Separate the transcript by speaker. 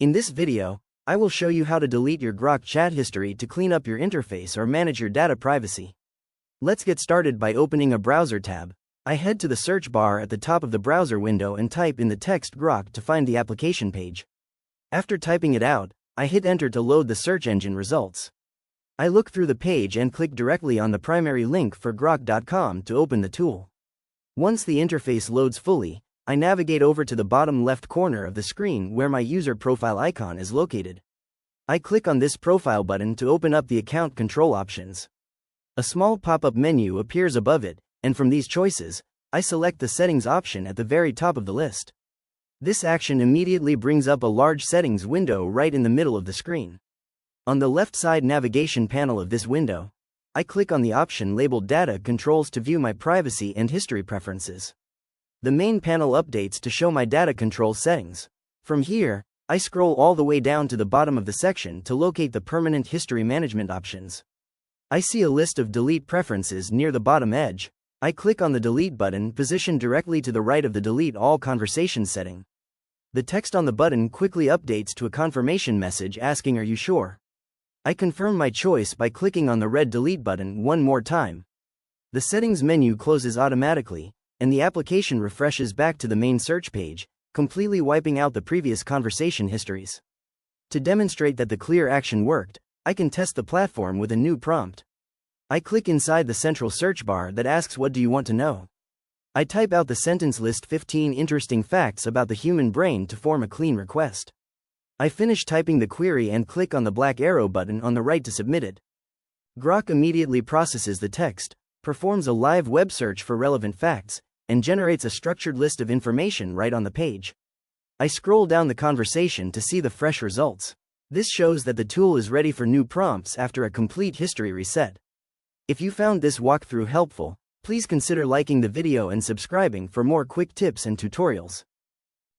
Speaker 1: In this video, I will show you how to delete your Grok chat history to clean up your interface or manage your data privacy. Let's get started by opening a browser tab. I head to the search bar at the top of the browser window and type in the text Grok to find the application page. After typing it out, I hit enter to load the search engine results. I look through the page and click directly on the primary link for grok.com to open the tool. Once the interface loads fully, I navigate over to the bottom left corner of the screen where my user profile icon is located. I click on this profile button to open up the account control options. A small pop-up menu appears above it, and from these choices, I select the settings option at the very top of the list. This action immediately brings up a large settings window right in the middle of the screen. On the left side navigation panel of this window, I click on the option labeled Data Controls to view my privacy and history preferences. The main panel updates to show my data control settings. From here, I scroll all the way down to the bottom of the section to locate the permanent history management options. I see a list of delete preferences near the bottom edge. I click on the delete button positioned directly to the right of the delete all conversation setting. The text on the button quickly updates to a confirmation message asking "Are you sure?" I confirm my choice by clicking on the red delete button one more time. The settings menu closes automatically, and the application refreshes back to the main search page, completely wiping out the previous conversation histories. To demonstrate that the clear action worked, I can test the platform with a new prompt. I click inside the central search bar that asks "What do you want to know?" I type out the sentence "List 15 interesting facts about the human brain" to form a clean request. I finish typing the query and click on the black arrow button on the right to submit it. Grok immediately processes the text, performs a live web search for relevant facts, and generates a structured list of information right on the page. I scroll down the conversation to see the fresh results. This shows that the tool is ready for new prompts after a complete history reset. If you found this walkthrough helpful, please consider liking the video and subscribing for more quick tips and tutorials.